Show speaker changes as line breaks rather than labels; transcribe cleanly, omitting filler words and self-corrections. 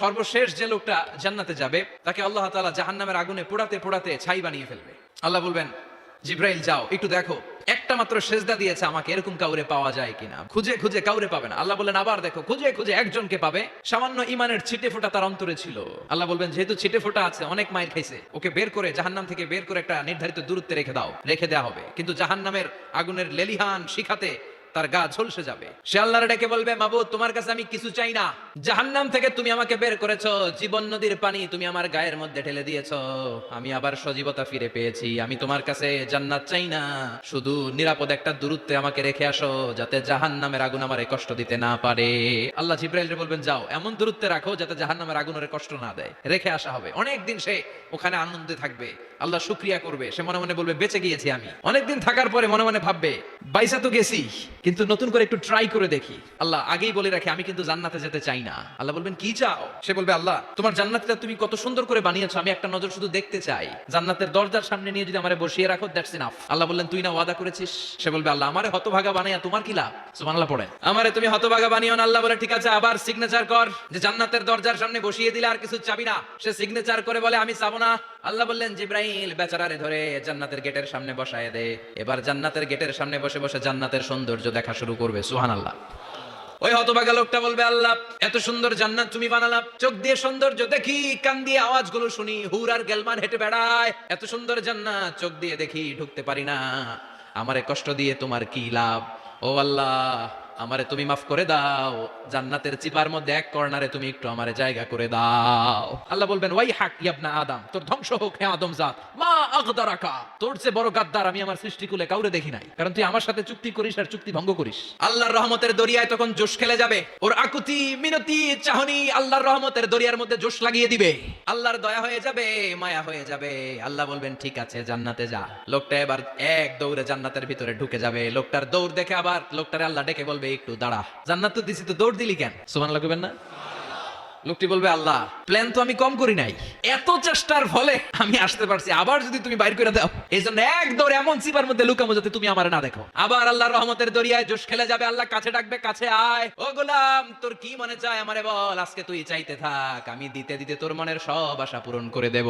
সর্বশেষ যে লোকটা জান্নাতে যাবে তাকে আল্লাহ তাআলা জাহান্নামের আগুনে পোড়াতে পোড়াতে ছাই বানিয়ে ফেলবে। আল্লাহ বলবেন, জিব্রাইল যাও একটু দেখো একটা মাত্র সেজদা দিয়েছে আমাকে, এরকম কাউরে পাওয়া যায় কিনা। খুঁজে খুঁজে কাউরে পাবে না। আল্লাহ বললেন আবার দেখো, খুঁজে খুঁজে একজনকে পাবে, সামান্য ইমানের ছিটে ফোঁটা তার অন্তরে ছিল। আল্লাহ বলবেন যেহেতু ছিটে ফোঁটা আছে, অনেক মায়ের খাইছে, ওকে বের করে জাহান্নাম থেকে বের করে একটা নির্ধারিত দূরত্বে রেখে দাও, রেখে দেওয়া হবে। কিন্তু জাহান্নামের আগুনের লেলিহান শিখাতে তার গা ঝলসে যাবে। সে আল্লাহর ডেকে বলবে, মাবুদ তোমার কাছে আমি কিছু চাই না, জাহান্নাম থেকে তুমি আমাকে বের করেছো, জীবন নদীর পানি তুমি আমার গায়ের মধ্যে ঢেলে দিয়েছো, আমি আবার সজীবতা ফিরে পেয়েছি, আমি তোমার কাছে জান্নাত চাই না, শুধু নিরাপদ একটা দূরত্বে আমাকে রেখে আসো যাতে জাহান্নামের আগুন আমারে কষ্ট দিতে না পারে। আল্লাহ জিব্রাইলকে বলবেন যাও এমন দূরত্বে রাখো যাতে জাহান্নামের আগুন ওরে কষ্ট না দেয়। রেখে আসা হবে। অনেকদিন সে ওখানে আনন্দে থাকবে, আল্লাহ শুকরিয়া করবে, সে মনে মনে বলবে বেঁচে গিয়েছি আমি। অনেকদিন থাকার পরে মনে মনে ভাববে বাইসা তো গেছি, কিন্তু নতুন করে একটু ট্রাই করে দেখি। আল্লাহ আগেই বলে রাখে আমি কিন্তু জান্নাতে যেতে চাই না। আল্লাহ বলবেন কি চাও? সে বলবে আল্লাহ তোমার জান্নাতটা তুমি কত সুন্দর করে বানিয়েছো, আমি একটা নজর শুধু দেখতে চাই, জান্নাতের দরজার সামনে নিয়ে যদি আমারে বসিয়ে রাখো দ্যাটস ইনাফ। আল্লাহ বললেন তুই না ওয়াদা করেছিস। সে বলবে আল্লাহ আমারে হতভাগা বানাইয়া তোমার কি লাভ? সুবহানাল্লাহ পড়ে, আমারে তুমি হতভাগা বানিও না। আল্লাহ বলে ঠিক আছে, আবার সিগনেচার কর যে জান্নাতের দরজার সামনে বসিয়ে দিলে আর কিছু চাবি না। সে সিগনেচার করে বলে আমি চাবো না। আল্লাহ বললেন জিব্রাইল বেচারারে ধরে জান্নাতের গেটের সামনে বসায় দে, এবার জান্নাতের গেটের সামনে বসে বসে জান্নাতের সৌন্দর্য দেখা শুরু করবে। সুবহানাল্লাহ। ওই হতভাগা লোকটা বলবে আল্লাহ এত সুন্দর জান্নাত তুমি বানালা, চোখ দিয়ে সৌন্দর্য দেখি, কান দিয়ে আওয়াজগুলো শুনি, হুর আর গেলমান হেঁটে বেড়ায়, এত সুন্দর জান্নাত চোখ দিয়ে দেখি ঢুকতে পারি না, আমারে কষ্ট দিয়ে তোমার কি লাভ? ও আল্লাহ আমারে তুমি মাফ করে দাও, জান্নাতের চিপার মধ্যে এক কর্নারে তুমি একটু আমারে জায়গা করে দাও। আল্লাহ বলবেন ওয়াই হাক ইবনা আদম, তোর ধ্বংস হোক হে আদম জাত, মা আগদারাকা, তোর চেয়ে বড় গাদ্দার আমি আমার সৃষ্টিকুলে কাউরে দেখি নাই, কারণ তুই আমার সাথে চুক্তি করিস আর চুক্তি ভঙ্গ করিস। আল্লাহর রহমতের দরিয়ায় তখন জোশ খেলে যাবে, ওর আকুতি মিনতি চাহনি আল্লাহর রহমতের দরিয়ার মধ্যে জোশ লাগিয়ে দিবে, আল্লাহর দয়া হয়ে যাবে, মায়া হয়ে যাবে। আল্লাহ বলবেন ঠিক আছে জান্নাতে যা। লোকটা এবার এক দৌড়ে জান্নাতের ভিতরে ঢুকে যাবে। লোকটার দৌড় দেখে আবার লোকটারে আল্লাহ ডেকে বলবে একটু দাঁড়া, জান্নাত তো দিছি, তো দৌড় দিলি কেন? সুবহানাল্লাহ কইবেন না? লোকটি বলবে আল্লাহ প্ল্যান তো আমি কম করি নাই, এত চেষ্টার ফলে আমি আসতে পারছি, আবার যদি তুমি বাইর করে দাও, এই জন্য এক দৌড়ে এমন চিপার মধ্যে লুকামো যাতে তুমি আমার না দেখো। আবার আল্লাহর রহমতের দরিয়ায় জোশ খেলে যাবে। আল্লাহ কাছে ডাকবে, কাছে আয়, ও গোলাম তোর কি মনে চায় আমারে বল, আজকে তুই চাইতে থাক, আমি দিতে দিতে তোর মনের সব আশা পূরণ করে দেব।